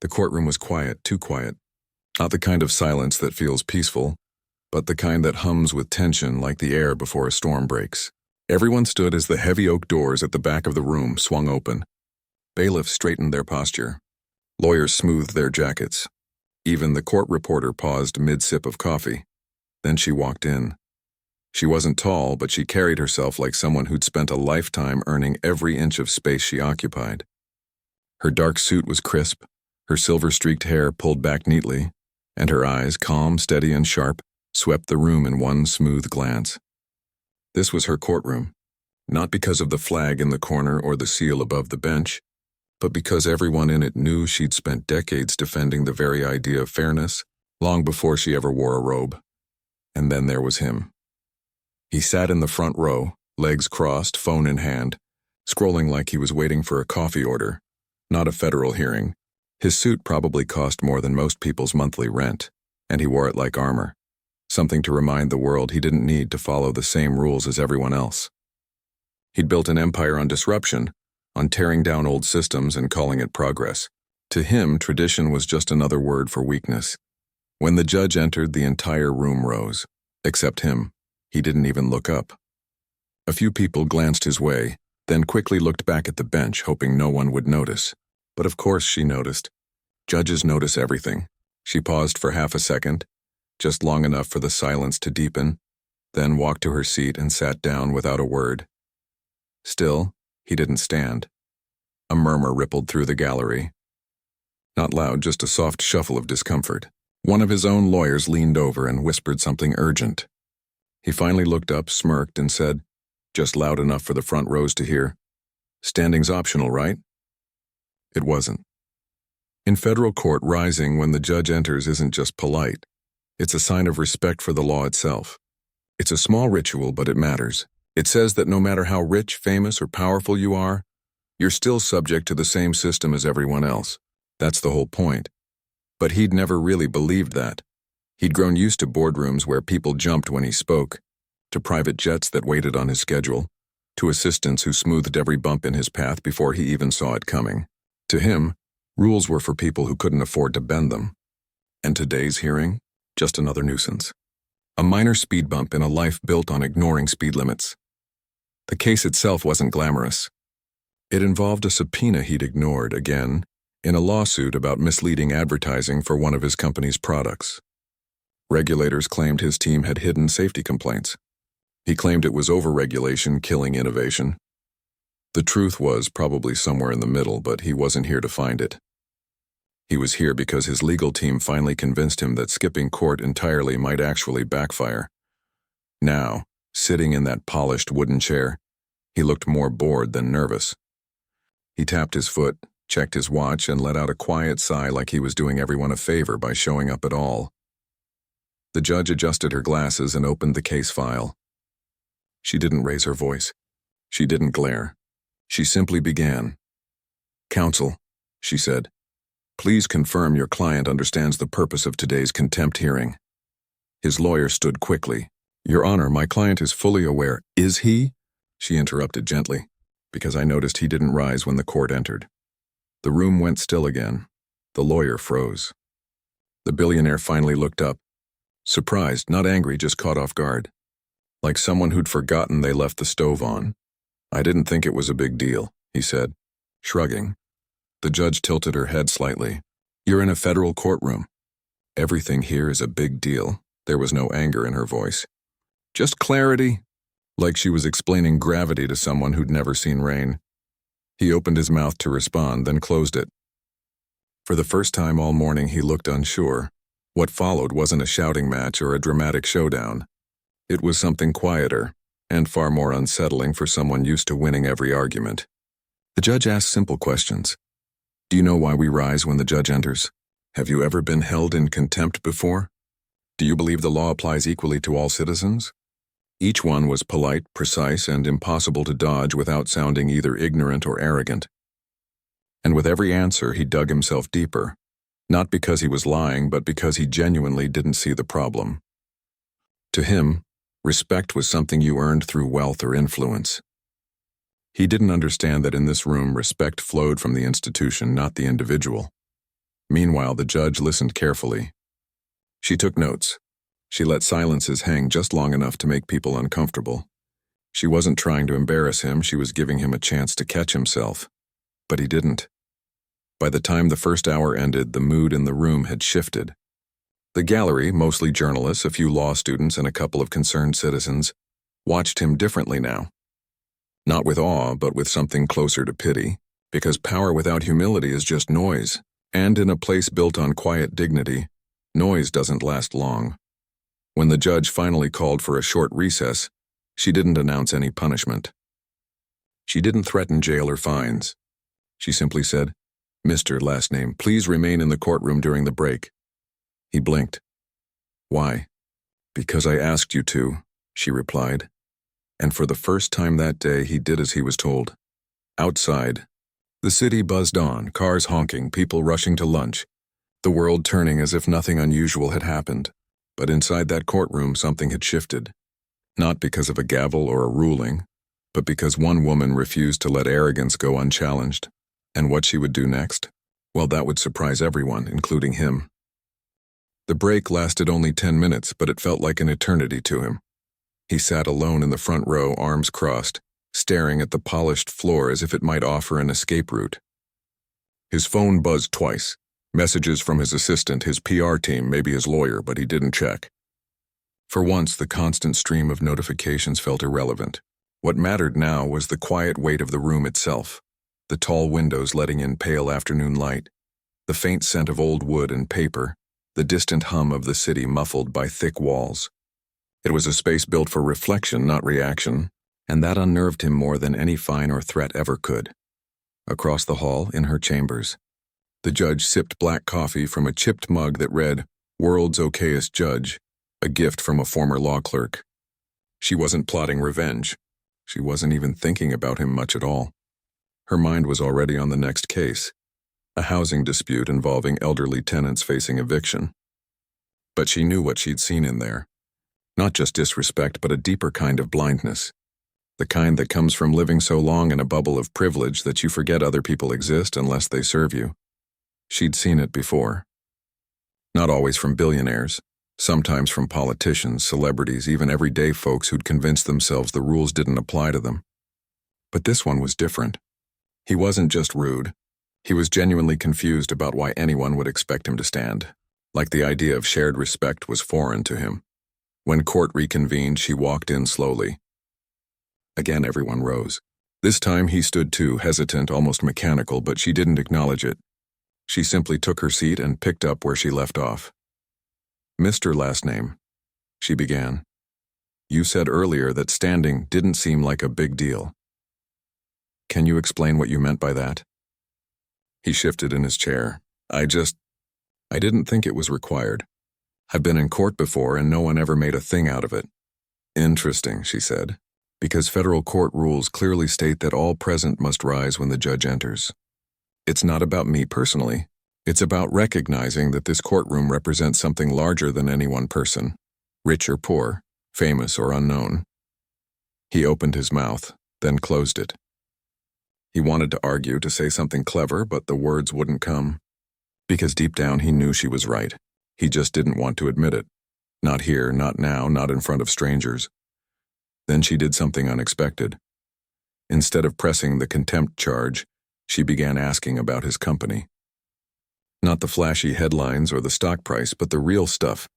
The courtroom was quiet, too quiet. Not the kind of silence that feels peaceful, but the kind that hums with tension like the air before a storm breaks. Everyone stood as the heavy oak doors at the back of the room swung open. Bailiffs straightened their posture. Lawyers smoothed their jackets. Even the court reporter paused mid-sip of coffee. Then she walked in. She wasn't tall, but she carried herself like someone who'd spent a lifetime earning every inch of space she occupied. Her dark suit was crisp, her silver-streaked hair pulled back neatly, and her eyes, calm, steady, and sharp, swept the room in one smooth glance. This was her courtroom, not because of the flag in the corner or the seal above the bench, but because everyone in it knew she'd spent decades defending the very idea of fairness, long before she ever wore a robe. And then there was him. He sat in the front row, legs crossed, phone in hand, scrolling like he was waiting for a coffee order, not a federal hearing. His suit probably cost more than most people's monthly rent, and he wore it like armor, something to remind the world he didn't need to follow the same rules as everyone else. He'd built an empire on disruption, on tearing down old systems and calling it progress. To him, tradition was just another word for weakness. When the judge entered, the entire room rose, except him. He didn't even look up. A few people glanced his way, then quickly looked back at the bench, hoping no one would notice. But of course she noticed. Judges notice everything. She paused for half a second, just long enough for the silence to deepen, then walked to her seat and sat down without a word. Still, he didn't stand. A murmur rippled through the gallery. Not loud, just a soft shuffle of discomfort. One of his own lawyers leaned over and whispered something urgent. He finally looked up, smirked, and said, just loud enough for the front rows to hear, "Standing's optional, right?" It wasn't. In federal court, rising when the judge enters isn't just polite. It's a sign of respect for the law itself. It's a small ritual, but it matters. It says that no matter how rich, famous, or powerful you are, you're still subject to the same system as everyone else. That's the whole point. But he'd never really believed that. He'd grown used to boardrooms where people jumped when he spoke, to private jets that waited on his schedule, to assistants who smoothed every bump in his path before he even saw it coming. To him, rules were for people who couldn't afford to bend them. And today's hearing? Just another nuisance. A minor speed bump in a life built on ignoring speed limits. The case itself wasn't glamorous. It involved a subpoena he'd ignored again, in a lawsuit about misleading advertising for one of his company's products. Regulators claimed his team had hidden safety complaints. He claimed it was overregulation killing innovation. The truth was probably somewhere in the middle, but he wasn't here to find it. He was here because his legal team finally convinced him that skipping court entirely might actually backfire. Now, sitting in that polished wooden chair, he looked more bored than nervous. He tapped his foot, checked his watch, and let out a quiet sigh like he was doing everyone a favor by showing up at all. The judge adjusted her glasses and opened the case file. She didn't raise her voice. She didn't glare. She simply began. "Counsel," she said, "please confirm your client understands the purpose of today's contempt hearing." His lawyer stood quickly. "Your Honor, my client is fully aware." "Is he?" she interrupted gently, because I noticed he didn't rise when the court entered. The room went still again. The lawyer froze. The billionaire finally looked up. Surprised, not angry, just caught off guard. Like someone who'd forgotten they left the stove on. "I didn't think it was a big deal," he said, shrugging. The judge tilted her head slightly. "You're in a federal courtroom. Everything here is a big deal." There was no anger in her voice. "Just clarity," like she was explaining gravity to someone who'd never seen rain. He opened his mouth to respond, then closed it. For the first time all morning, he looked unsure. What followed wasn't a shouting match or a dramatic showdown. It was something quieter, and far more unsettling for someone used to winning every argument. The judge asked simple questions. "Do you know why we rise when the judge enters? Have you ever been held in contempt before? Do you believe the law applies equally to all citizens?" Each one was polite, precise, and impossible to dodge without sounding either ignorant or arrogant. And with every answer, he dug himself deeper, not because he was lying, but because he genuinely didn't see the problem. To him, respect was something you earned through wealth or influence. He didn't understand that in this room, respect flowed from the institution, not the individual. Meanwhile, the judge listened carefully. She took notes. She let silences hang just long enough to make people uncomfortable. She wasn't trying to embarrass him, she was giving him a chance to catch himself. But he didn't. By the time the first hour ended, the mood in the room had shifted. The gallery, mostly journalists, a few law students, and a couple of concerned citizens, watched him differently now. Not with awe, but with something closer to pity, because power without humility is just noise, and in a place built on quiet dignity, noise doesn't last long. When the judge finally called for a short recess, she didn't announce any punishment. She didn't threaten jail or fines. She simply said, "Mr. Last Name, please remain in the courtroom during the break." He blinked. "Why?" "Because I asked you to," she replied. And for the first time that day, he did as he was told. Outside, the city buzzed on, cars honking, people rushing to lunch, the world turning as if nothing unusual had happened. But inside that courtroom, something had shifted. Not because of a gavel or a ruling, but because one woman refused to let arrogance go unchallenged. And what she would do next? Well, that would surprise everyone, including him. The break lasted only 10 minutes, but it felt like an eternity to him. He sat alone in the front row, arms crossed, staring at the polished floor as if it might offer an escape route. His phone buzzed twice. Messages from his assistant, his PR team, maybe his lawyer, but he didn't check. For once, the constant stream of notifications felt irrelevant. What mattered now was the quiet weight of the room itself, the tall windows letting in pale afternoon light, the faint scent of old wood and paper, the distant hum of the city muffled by thick walls. It was a space built for reflection, not reaction, and that unnerved him more than any fine or threat ever could. Across the hall, in her chambers, the judge sipped black coffee from a chipped mug that read, "World's Okayest Judge," a gift from a former law clerk. She wasn't plotting revenge. She wasn't even thinking about him much at all. Her mind was already on the next case, a housing dispute involving elderly tenants facing eviction. But she knew what she'd seen in there. Not just disrespect, but a deeper kind of blindness. The kind that comes from living so long in a bubble of privilege that you forget other people exist unless they serve you. She'd seen it before. Not always from billionaires, sometimes from politicians, celebrities, even everyday folks who'd convinced themselves the rules didn't apply to them. But this one was different. He wasn't just rude. He was genuinely confused about why anyone would expect him to stand, like the idea of shared respect was foreign to him. When court reconvened, she walked in slowly. Again, everyone rose. This time he stood too, hesitant, almost mechanical, but she didn't acknowledge it. She simply took her seat and picked up where she left off. "Mr. Last Name," she began. "You said earlier that standing didn't seem like a big deal. Can you explain what you meant by that?" He shifted in his chair. I didn't think it was required. I've been in court before and no one ever made a thing out of it." "Interesting," she said, "because federal court rules clearly state that all present must rise when the judge enters. It's not about me personally. It's about recognizing that this courtroom represents something larger than any one person, rich or poor, famous or unknown." He opened his mouth, then closed it. He wanted to argue, to say something clever, but the words wouldn't come. Because deep down he knew she was right. He just didn't want to admit it. Not here, not now, not in front of strangers. Then she did something unexpected. Instead of pressing the contempt charge, she began asking about his company. Not the flashy headlines or the stock price, but the real stuff.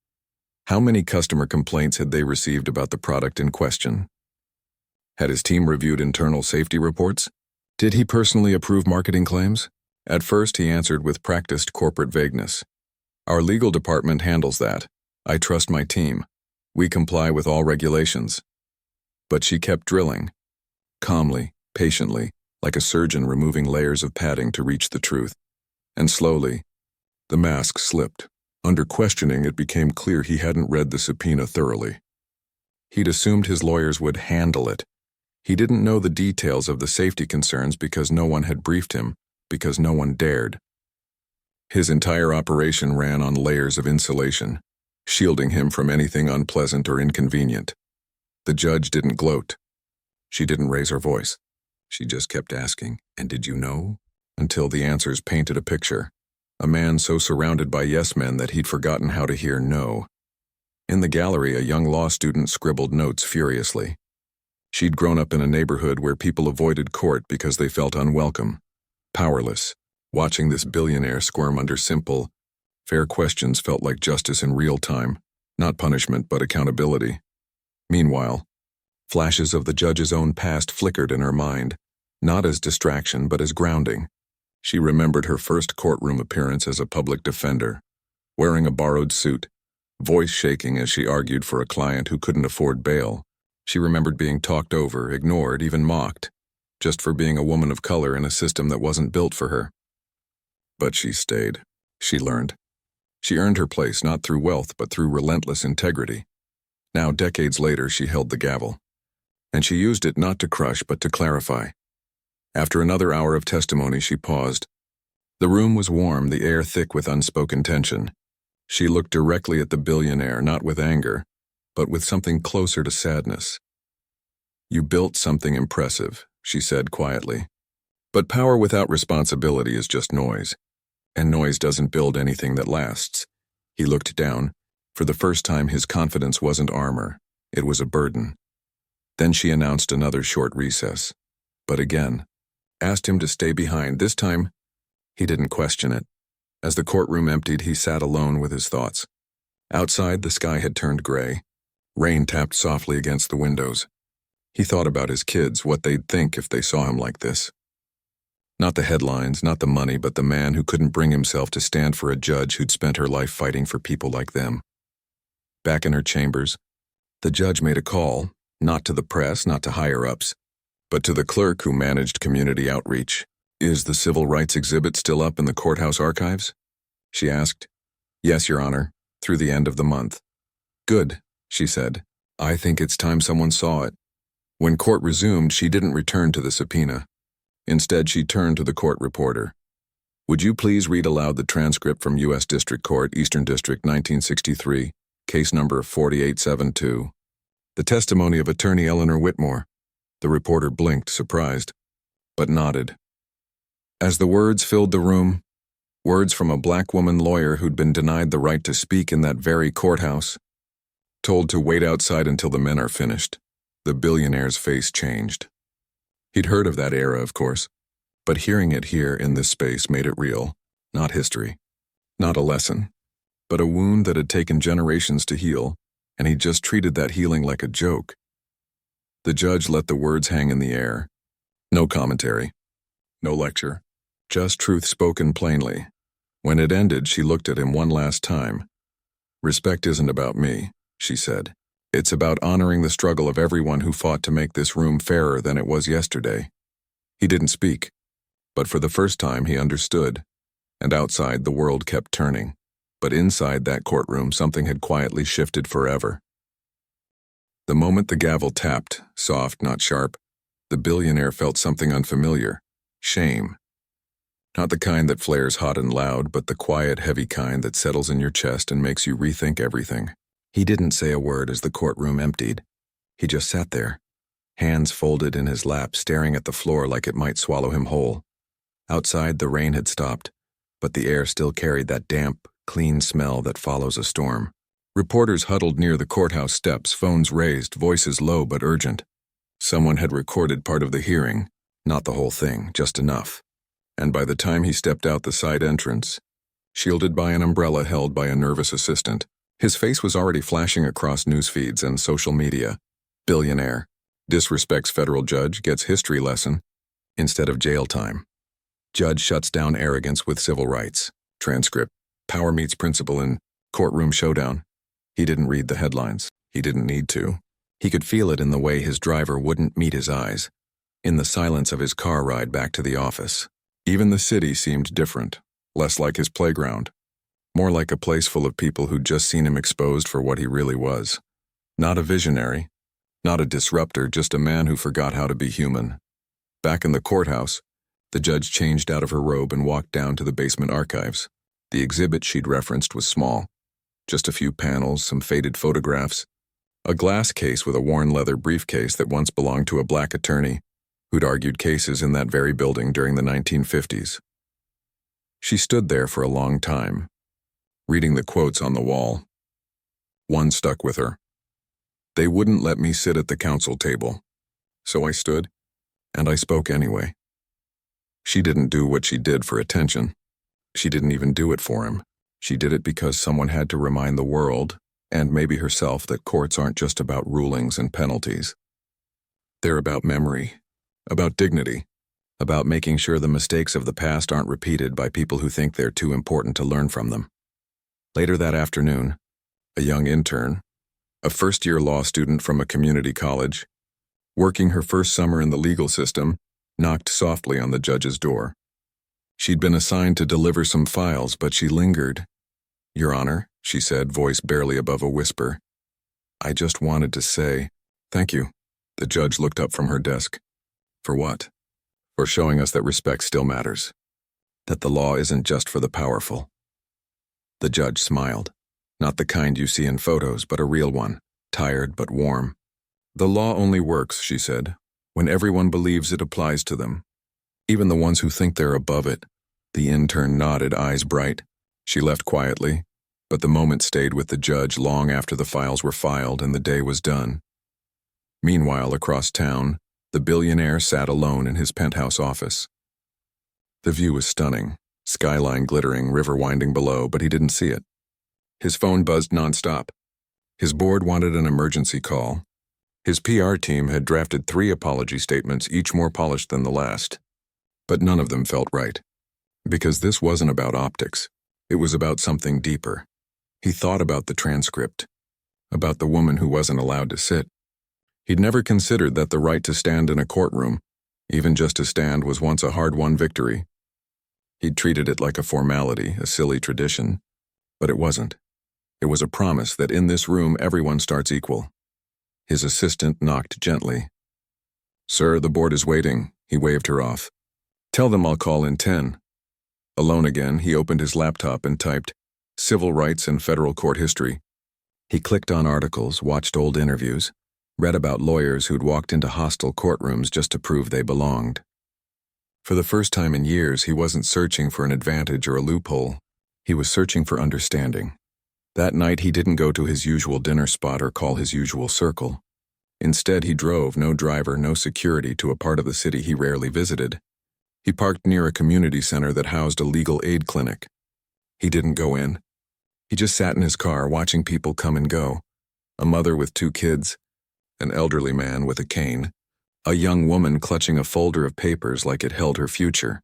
How many customer complaints had they received about the product in question? Had his team reviewed internal safety reports? Did he personally approve marketing claims? At first, he answered with practiced corporate vagueness. "Our legal department handles that. I trust my team. We comply with all regulations." But she kept drilling, calmly, patiently, like a surgeon removing layers of padding to reach the truth. And slowly, the mask slipped. Under questioning, it became clear he hadn't read the subpoena thoroughly. He'd assumed his lawyers would handle it. He didn't know the details of the safety concerns because no one had briefed him, because no one dared. His entire operation ran on layers of insulation, shielding him from anything unpleasant or inconvenient. The judge didn't gloat. She didn't raise her voice. She just kept asking, "And did you know?" Until the answers painted a picture. a man so surrounded by yes-men that he'd forgotten how to hear no. In the gallery, a young law student scribbled notes furiously. She'd grown up in a neighborhood where people avoided court because they felt unwelcome, powerless. Watching this billionaire squirm under simple, fair questions felt like justice in real time, not punishment but accountability. Meanwhile, flashes of the judge's own past flickered in her mind, not as distraction but as grounding. She remembered her first courtroom appearance as a public defender, wearing a borrowed suit, voice shaking as she argued for a client who couldn't afford bail. She remembered being talked over, ignored, even mocked, just for being a woman of color in a system that wasn't built for her. But she stayed. She learned. She earned her place not through wealth but through relentless integrity. Now, decades later, she held the gavel. And she used it not to crush but to clarify. After another hour of testimony, she paused. The room was warm, the air thick with unspoken tension. She looked directly at the billionaire, not with anger, but with something closer to sadness. "You built something impressive," she said quietly. "But power without responsibility is just noise. And noise doesn't build anything that lasts." He looked down. For the first time, his confidence wasn't armor. It was a burden. Then she announced another short recess. But again, asked him to stay behind. This time, he didn't question it. As the courtroom emptied, he sat alone with his thoughts. Outside, the sky had turned gray. Rain tapped softly against the windows. He thought about his kids, what they'd think if they saw him like this. Not the headlines, not the money, but the man who couldn't bring himself to stand for a judge who'd spent her life fighting for people like them. Back in her chambers, the judge made a call, not to the press, not to higher-ups, but to the clerk who managed community outreach. "Is the civil rights exhibit still up in the courthouse archives?" she asked. "Yes, Your Honor, through the end of the month." "Good," she said. "I think it's time someone saw it." When court resumed, she didn't return to the subpoena. Instead, she turned to the court reporter. "Would you please read aloud the transcript from U.S. District Court, Eastern District, 1963, case number 4872? The testimony of Attorney Eleanor Whitmore." The reporter blinked, surprised, but nodded. As the words filled the room, words from a black woman lawyer who'd been denied the right to speak in that very courthouse, told to wait outside until the men are finished, the billionaire's face changed. He'd heard of that era, of course, but hearing it here in this space made it real, not history, not a lesson, but a wound that had taken generations to heal, and he'd just treated that healing like a joke. The judge let the words hang in the air. No commentary, no lecture, just truth spoken plainly. When it ended, she looked at him one last time. "Respect isn't about me," she said. "It's about honoring the struggle of everyone who fought to make this room fairer than it was yesterday." He didn't speak, but for the first time he understood, and outside the world kept turning. But inside that courtroom, something had quietly shifted forever. The moment the gavel tapped, soft, not sharp, the billionaire felt something unfamiliar: shame. Not the kind that flares hot and loud, but the quiet, heavy kind that settles in your chest and makes you rethink everything. He didn't say a word as the courtroom emptied. He just sat there, hands folded in his lap, staring at the floor like it might swallow him whole. Outside, the rain had stopped, but the air still carried that damp, clean smell that follows a storm. Reporters huddled near the courthouse steps, phones raised, voices low but urgent. Someone had recorded part of the hearing, not the whole thing, just enough. And by the time he stepped out the side entrance, shielded by an umbrella held by a nervous assistant, his face was already flashing across news feeds and social media. Billionaire. Disrespects federal judge, gets history lesson instead of jail time. Judge shuts down arrogance with civil rights. Transcript. Power meets principle in courtroom showdown. He didn't read the headlines. He didn't need to. He could feel it in the way his driver wouldn't meet his eyes, in the silence of his car ride back to the office. Even the city seemed different, less like his playground, more like a place full of people who'd just seen him exposed for what he really was. Not a visionary, not a disruptor, just a man who forgot how to be human. Back in the courthouse, the judge changed out of her robe and walked down to the basement archives. The exhibit she'd referenced was small. Just a few panels, some faded photographs, a glass case with a worn leather briefcase that once belonged to a black attorney who'd argued cases in that very building during the 1950s. She stood there for a long time, reading the quotes on the wall. One stuck with her. They wouldn't let me sit at the council table. So I stood, and I spoke anyway. She didn't do what she did for attention. She didn't even do it for him. She did it because someone had to remind the world, and maybe herself, that courts aren't just about rulings and penalties. They're about memory, about dignity, about making sure the mistakes of the past aren't repeated by people who think they're too important to learn from them. Later that afternoon, a young intern, a first-year law student from a community college, working her first summer in the legal system, knocked softly on the judge's door. She'd been assigned to deliver some files, but she lingered. "Your Honor," she said, voice barely above a whisper. "I just wanted to say, thank you." The judge looked up from her desk. "For what?" "For showing us that respect still matters. That the law isn't just for the powerful." The judge smiled. Not the kind you see in photos, but a real one, tired but warm. "The law only works," she said, "when everyone believes it applies to them. Even the ones who think they're above it." The intern nodded, eyes bright. She left quietly, but the moment stayed with the judge long after the files were filed and the day was done. Meanwhile, across town, the billionaire sat alone in his penthouse office. The view was stunning, skyline glittering, river winding below, but he didn't see it. His phone buzzed nonstop. His board wanted an emergency call. His PR team had drafted 3 apology statements, each more polished than the last. But none of them felt right. Because this wasn't about optics. It was about something deeper. He thought about the transcript, about the woman who wasn't allowed to sit. He'd never considered that the right to stand in a courtroom, even just to stand, was once a hard-won victory. He'd treated it like a formality, a silly tradition. But it wasn't. It was a promise that in this room everyone starts equal. His assistant knocked gently. "Sir, the board is waiting," he waved her off. "Tell them I'll call in 10. Alone again, he opened his laptop and typed, "Civil rights and federal court history." He clicked on articles, watched old interviews, read about lawyers who'd walked into hostile courtrooms just to prove they belonged. For the first time in years, he wasn't searching for an advantage or a loophole. He was searching for understanding. That night, he didn't go to his usual dinner spot or call his usual circle. Instead, he drove, no driver, no security, to a part of the city he rarely visited. He parked near a community center that housed a legal aid clinic. He didn't go in. He just sat in his car watching people come and go. A mother with 2 kids, an elderly man with a cane, a young woman clutching a folder of papers like it held her future.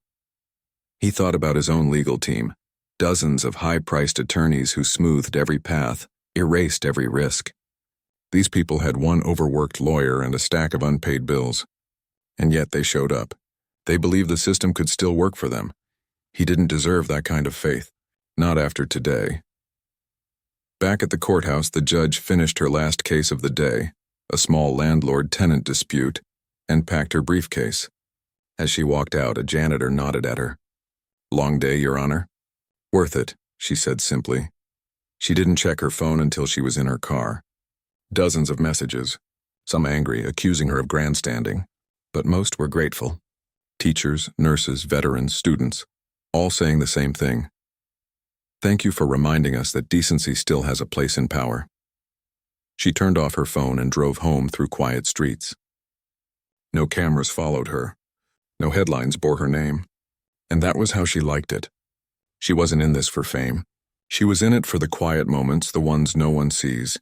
He thought about his own legal team, dozens of high-priced attorneys who smoothed every path, erased every risk. These people had one overworked lawyer and a stack of unpaid bills. And yet they showed up. They believed the system could still work for them. He didn't deserve that kind of faith. Not after today. Back at the courthouse, the judge finished her last case of the day, a small landlord-tenant dispute, and packed her briefcase. As she walked out, a janitor nodded at her. "Long day, Your Honor?" "Worth it," she said simply. She didn't check her phone until she was in her car. Dozens of messages, some angry, accusing her of grandstanding, but most were grateful. Teachers, nurses, veterans, students, all saying the same thing. "Thank you for reminding us that decency still has a place in power." She turned off her phone and drove home through quiet streets. No cameras followed her. No headlines bore her name. And that was how she liked it. She wasn't in this for fame. She was in it for the quiet moments, the ones no one sees.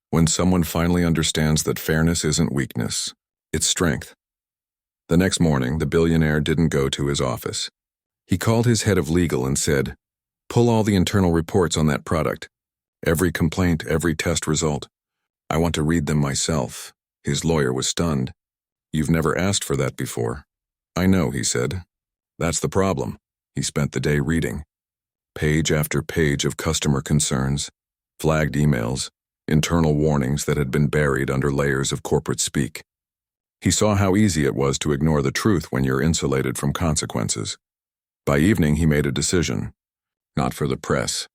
When someone finally understands that fairness isn't weakness, it's strength. The next morning, the billionaire didn't go to his office. He called his head of legal and said, "Pull all the internal reports on that product. Every complaint, every test result. I want to read them myself." His lawyer was stunned. "You've never asked for that before." "I know," he said. "That's the problem." He spent the day reading. Page after page of customer concerns, flagged emails, internal warnings that had been buried under layers of corporate speak. He saw how easy it was to ignore the truth when you're insulated from consequences. By evening, he made a decision. Not for the press,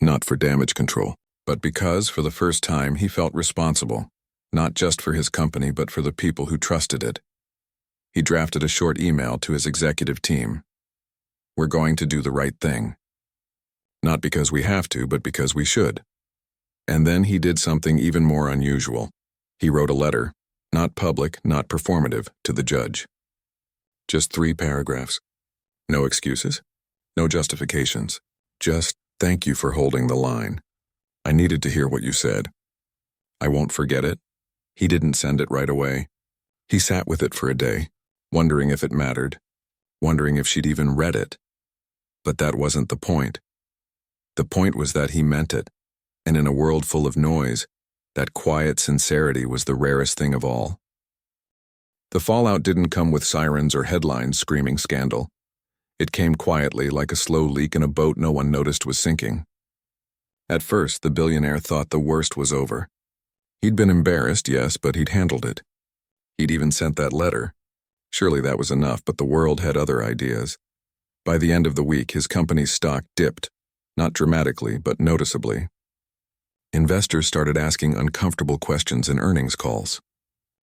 not for damage control, but because, for the first time, he felt responsible, not just for his company, but for the people who trusted it. He drafted a short email to his executive team. We're going to do the right thing. Not because we have to, but because we should. And then he did something even more unusual. He wrote a letter, not public, not performative, to the judge. Just 3 paragraphs. No excuses, no justifications. Just, thank you for holding the line. I needed to hear what you said. I won't forget it. He didn't send it right away. He sat with it for a day, wondering if it mattered, wondering if she'd even read it. But that wasn't the point. The point was that he meant it, and in a world full of noise, that quiet sincerity was the rarest thing of all. The fallout didn't come with sirens or headlines screaming scandal. It came quietly, like a slow leak in a boat no one noticed was sinking. At first, the billionaire thought the worst was over. He'd been embarrassed, yes, but he'd handled it. He'd even sent that letter. Surely that was enough, but the world had other ideas. By the end of the week, his company's stock dipped, not dramatically, but noticeably. Investors started asking uncomfortable questions in earnings calls.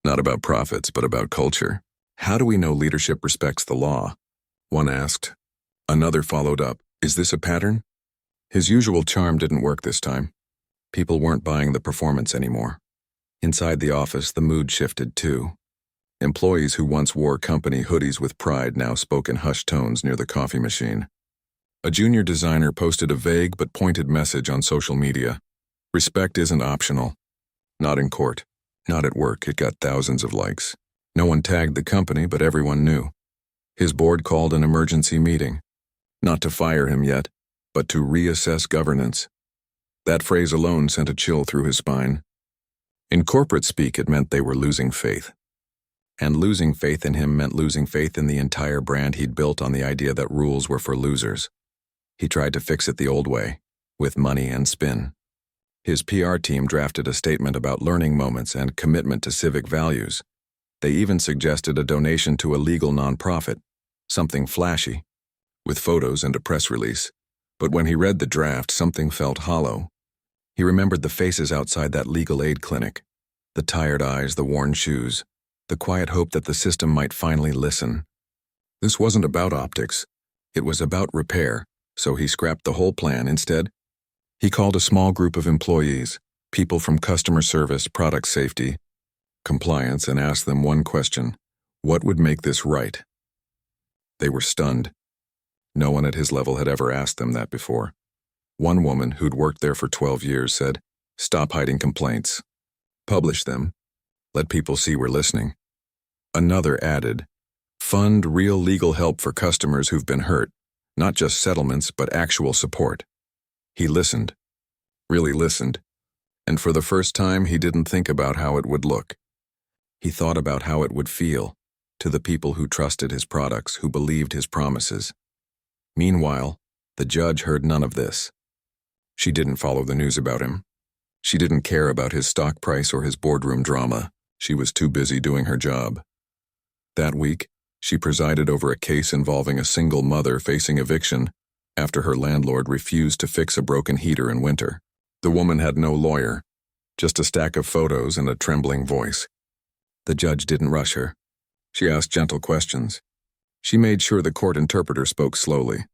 Not about profits, but about culture. How do we know leadership respects the law? One asked. Another followed up. Is this a pattern? His usual charm didn't work this time. People weren't buying the performance anymore. Inside the office, the mood shifted too. Employees who once wore company hoodies with pride now spoke in hushed tones near the coffee machine. A junior designer posted a vague but pointed message on social media. Respect isn't optional. Not in court. Not at work. It got thousands of likes. No one tagged the company, but everyone knew. His board called an emergency meeting. Not to fire him yet, but to reassess governance. That phrase alone sent a chill through his spine. In corporate speak, it meant they were losing faith. And losing faith in him meant losing faith in the entire brand he'd built on the idea that rules were for losers. He tried to fix it the old way, with money and spin. His PR team drafted a statement about learning moments and commitment to civic values. They even suggested a donation to a legal nonprofit, something flashy, with photos and a press release. But when he read the draft, something felt hollow. He remembered the faces outside that legal aid clinic, the tired eyes, the worn shoes, the quiet hope that the system might finally listen. This wasn't about optics. It was about repair, so he scrapped the whole plan. Instead, he called a small group of employees, people from customer service, product safety, compliance, and asked them one question: what would make this right? They were stunned. No one at his level had ever asked them that before. One woman who'd worked there for 12 years said, "Stop hiding complaints. Publish them. Let people see we're listening." Another added, "Fund real legal help for customers who've been hurt, not just settlements, but actual support." He listened, really listened, and for the first time he didn't think about how it would look. He thought about how it would feel to the people who trusted his products, who believed his promises. Meanwhile, the judge heard none of this. She didn't follow the news about him. She didn't care about his stock price or his boardroom drama. She was too busy doing her job. That week, she presided over a case involving a single mother facing eviction after her landlord refused to fix a broken heater in winter. The woman had no lawyer, just a stack of photos and a trembling voice. The judge didn't rush her. She asked gentle questions. She made sure the court interpreter spoke slowly.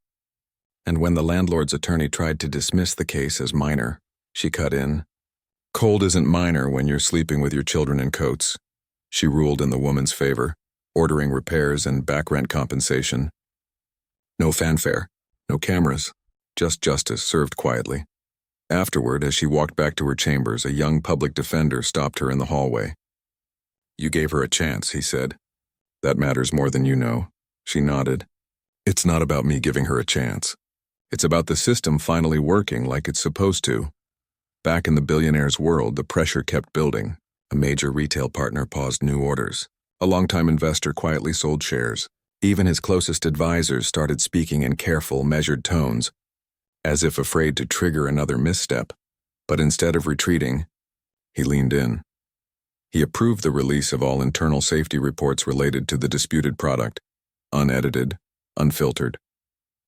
And when the landlord's attorney tried to dismiss the case as minor, she cut in. "Cold isn't minor when you're sleeping with your children in coats." She ruled in the woman's favor, ordering repairs and back rent compensation. No fanfare, no cameras, just justice served quietly. Afterward, as she walked back to her chambers, a young public defender stopped her in the hallway. "You gave her a chance," he said. "That matters more than you know." She nodded. "It's not about me giving her a chance. It's about the system finally working like it's supposed to." Back in the billionaire's world, the pressure kept building. A major retail partner paused new orders. A longtime investor quietly sold shares. Even his closest advisors started speaking in careful, measured tones, as if afraid to trigger another misstep. But instead of retreating, he leaned in. He approved the release of all internal safety reports related to the disputed product, unedited, unfiltered.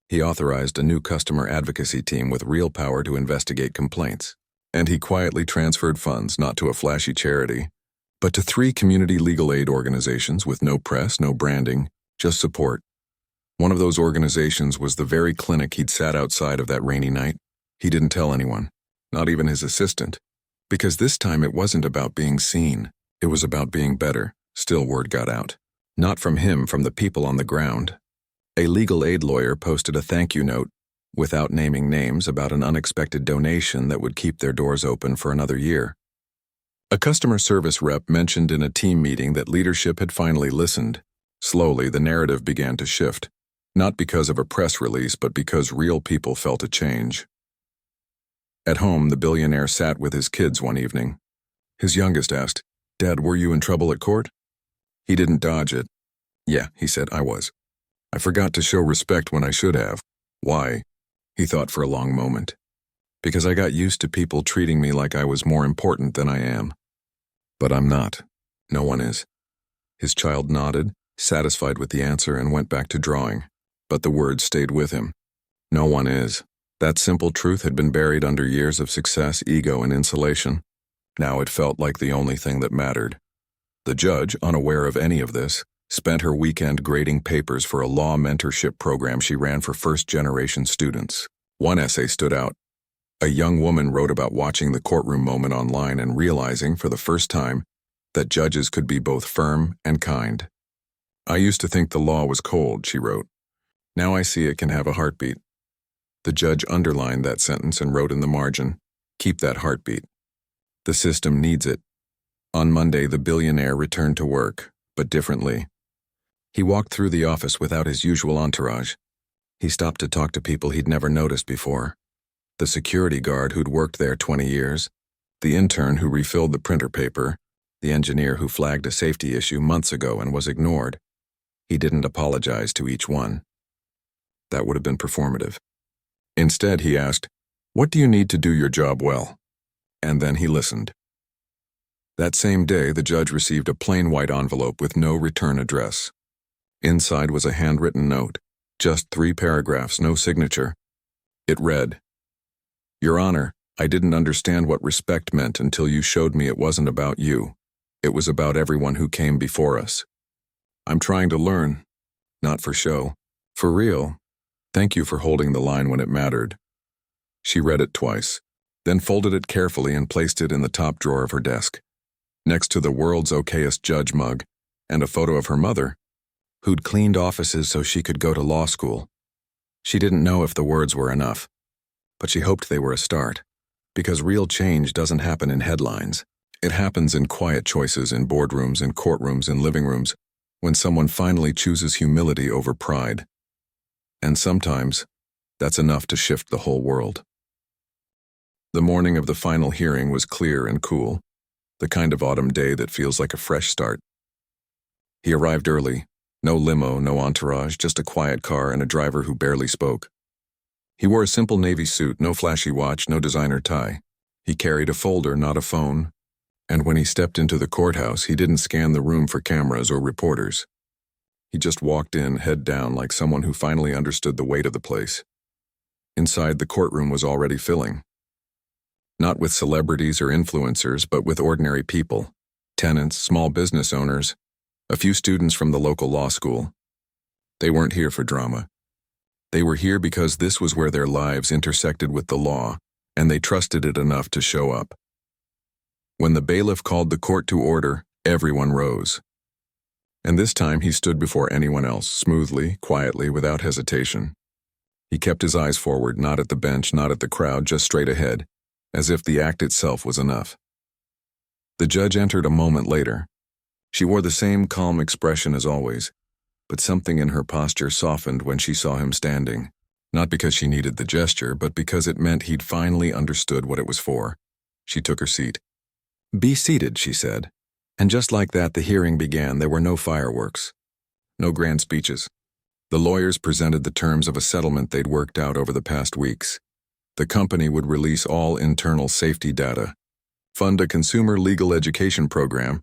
He authorized a new customer advocacy team with real power to investigate complaints. And he quietly transferred funds not to a flashy charity, but to 3 community legal aid organizations with no press, no branding, just support. One of those organizations was the very clinic he'd sat outside of that rainy night. He didn't tell anyone, not even his assistant, because this time it wasn't about being seen. It was about being better. Still, word got out. Not from him, from the people on the ground. A legal aid lawyer posted a thank you note, without naming names, about an unexpected donation that would keep their doors open for another year. A customer service rep mentioned in a team meeting that leadership had finally listened. Slowly, the narrative began to shift, not because of a press release, but because real people felt a change. At home, the billionaire sat with his kids one evening. His youngest asked, "Dad, were you in trouble at court?" He didn't dodge it. "Yeah," he said, "I was. I forgot to show respect when I should have." "Why?" He thought for a long moment. "Because I got used to people treating me like I was more important than I am. But I'm not. No one is." His child nodded, satisfied with the answer, and went back to drawing. But the words stayed with him. No one is. That simple truth had been buried under years of success, ego, and insulation. Now it felt like the only thing that mattered. The judge, unaware of any of this, spent her weekend grading papers for a law mentorship program she ran for first-generation students. One essay stood out. A young woman wrote about watching the courtroom moment online and realizing, for the first time, that judges could be both firm and kind. "I used to think the law was cold," she wrote. "Now I see it can have a heartbeat." The judge underlined that sentence and wrote in the margin, "Keep that heartbeat. The system needs it." On Monday, the billionaire returned to work, but differently. He walked through the office without his usual entourage. He stopped to talk to people he'd never noticed before. The security guard who'd worked there 20 years, the intern who refilled the printer paper, the engineer who flagged a safety issue months ago and was ignored. He didn't apologize to each one. That would have been performative. Instead, he asked, "What do you need to do your job well?" And then he listened. That same day, the judge received a plain white envelope with no return address. Inside was a handwritten note, just 3 paragraphs, no signature. It read, "Your Honor, I didn't understand what respect meant until you showed me it wasn't about you. It was about everyone who came before us. I'm trying to learn, not for show. For real. Thank you for holding the line when it mattered." She read it twice, then folded it carefully and placed it in the top drawer of her desk, next to the world's okayest judge mug and a photo of her mother, who'd cleaned offices so she could go to law school. She didn't know if the words were enough, but she hoped they were a start, because real change doesn't happen in headlines. It happens in quiet choices in boardrooms, in courtrooms, in living rooms, when someone finally chooses humility over pride. And sometimes, that's enough to shift the whole world. The morning of the final hearing was clear and cool, the kind of autumn day that feels like a fresh start. He arrived early. No limo, no entourage, just a quiet car and a driver who barely spoke. He wore a simple navy suit, no flashy watch, no designer tie. He carried a folder, not a phone. And when he stepped into the courthouse, he didn't scan the room for cameras or reporters. He just walked in, head down, like someone who finally understood the weight of the place. Inside, the courtroom was already filling. Not with celebrities or influencers, but with ordinary people. Tenants, small business owners, a few students from the local law school. They weren't here for drama. They were here because this was where their lives intersected with the law, and they trusted it enough to show up. When the bailiff called the court to order, everyone rose. And this time he stood before anyone else, smoothly, quietly, without hesitation. He kept his eyes forward, not at the bench, not at the crowd, just straight ahead, as if the act itself was enough. The judge entered a moment later. She wore the same calm expression as always, but something in her posture softened when she saw him standing, not because she needed the gesture, but because it meant he'd finally understood what it was for. She took her seat. "Be seated," she said. And just like that, the hearing began. There were no fireworks, no grand speeches. The lawyers presented the terms of a settlement they'd worked out over the past weeks. The company would release all internal safety data, fund a consumer legal education program,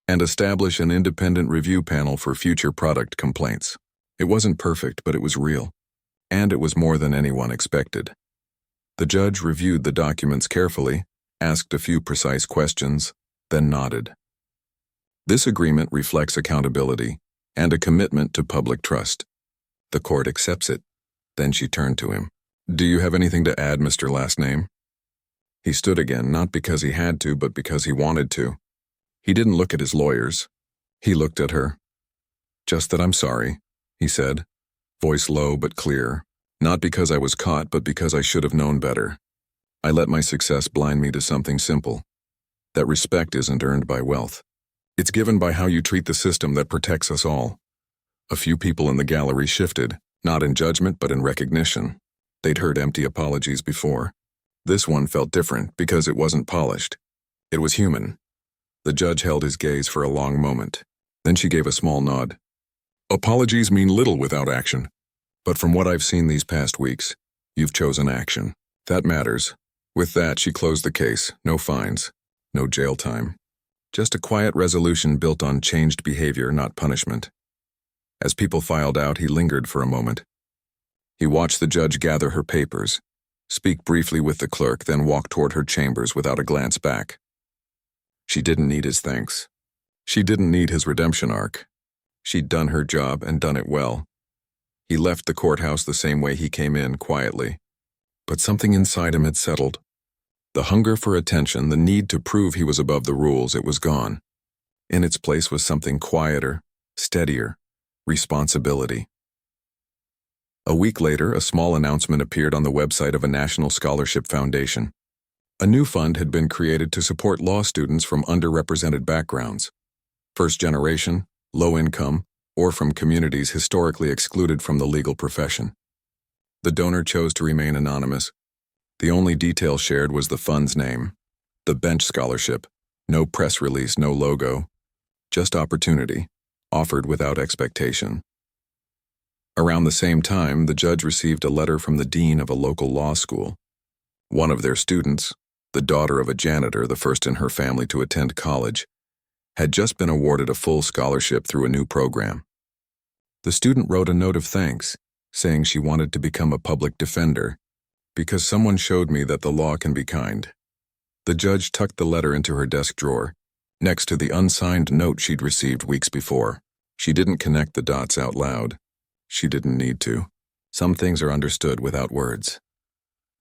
and establish an independent review panel for future product complaints. It wasn't perfect, but it was real. And it was more than anyone expected. The judge reviewed the documents carefully, asked a few precise questions, then nodded. This agreement reflects accountability and a commitment to public trust. The court accepts it. Then she turned to him. Do you have anything to add, Mr. Last Name? He stood again, not because he had to, but because he wanted to. He didn't look at his lawyers. He looked at her. Just that I'm sorry, he said, voice low but clear. Not because I was caught, but because I should have known better. I let my success blind me to something simple. That respect isn't earned by wealth. It's given by how you treat the system that protects us all. A few people in the gallery shifted, not in judgment but in recognition. They'd heard empty apologies before. This one felt different because it wasn't polished. It was human. The judge held his gaze for a long moment. Then she gave a small nod. Apologies mean little without action. But from what I've seen these past weeks, you've chosen action. That matters. With that, she closed the case. No fines. No jail time. Just a quiet resolution built on changed behavior, not punishment. As people filed out, he lingered for a moment. He watched the judge gather her papers, speak briefly with the clerk, then walk toward her chambers without a glance back. She didn't need his thanks. She didn't need his redemption arc. She'd done her job and done it well. He left the courthouse the same way he came in, quietly. But something inside him had settled. The hunger for attention, the need to prove he was above the rules, it was gone. In its place was something quieter, steadier, responsibility. A week later, a small announcement appeared on the website of a national scholarship foundation. A new fund had been created to support law students from underrepresented backgrounds, first generation, low income, or from communities historically excluded from the legal profession. The donor chose to remain anonymous. The only detail shared was the fund's name, the Bench Scholarship. No press release, no logo, just opportunity, offered without expectation. Around the same time, the judge received a letter from the dean of a local law school. One of their students, the daughter of a janitor, the first in her family to attend college, had just been awarded a full scholarship through a new program. The student wrote a note of thanks, saying she wanted to become a public defender, because someone showed me that the law can be kind. The judge tucked the letter into her desk drawer, next to the unsigned note she'd received weeks before. She didn't connect the dots out loud. She didn't need to. Some things are understood without words.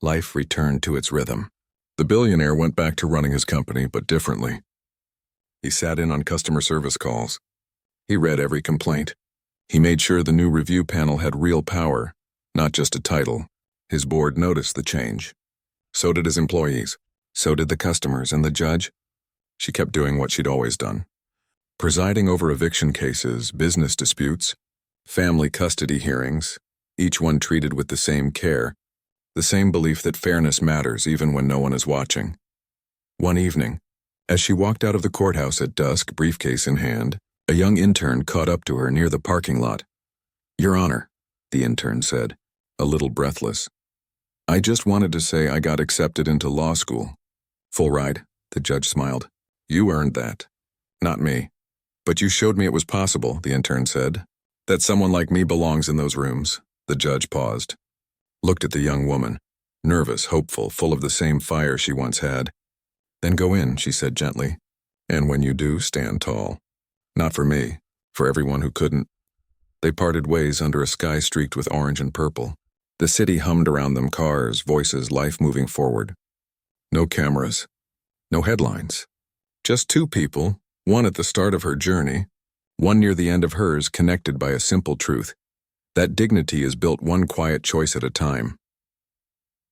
Life returned to its rhythm. The billionaire went back to running his company, but differently. He sat in on customer service calls. He read every complaint. He made sure the new review panel had real power, not just a title. His board noticed the change. So did his employees. So did the customers and the judge. She kept doing what she'd always done. Presiding over eviction cases, business disputes, family custody hearings, each one treated with the same care, the same belief that fairness matters even when no one is watching. One evening, as she walked out of the courthouse at dusk, briefcase in hand, a young intern caught up to her near the parking lot. Your Honor, the intern said, a little breathless. I just wanted to say I got accepted into law school. Full ride, the judge smiled. You earned that. Not me. But you showed me it was possible, the intern said. That someone like me belongs in those rooms. The judge paused. Looked at the young woman, nervous, hopeful, full of the same fire she once had. Then go in, she said gently. And when you do, stand tall. Not for me, for everyone who couldn't. They parted ways under a sky streaked with orange and purple. The city hummed around them, cars, voices, life moving forward. No cameras. No headlines. Just two people, one at the start of her journey, one near the end of hers, connected by a simple truth. That dignity is built one quiet choice at a time.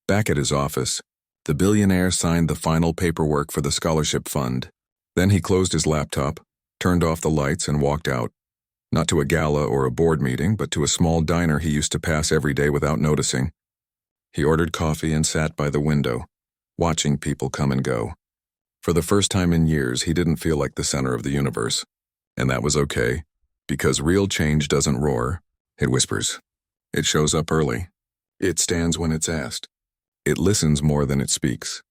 Back at his office, the billionaire signed the final paperwork for the scholarship fund. Then he closed his laptop, turned off the lights, and walked out. Not to a gala or a board meeting, but to a small diner he used to pass every day without noticing. He ordered coffee and sat by the window, watching people come and go. For the first time in years, he didn't feel like the center of the universe. And that was okay, because real change doesn't roar, it whispers. It shows up early. It stands when it's asked. It listens more than it speaks.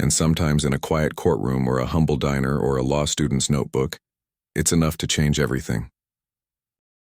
And sometimes in a quiet courtroom or a humble diner or a law student's notebook, it's enough to change everything.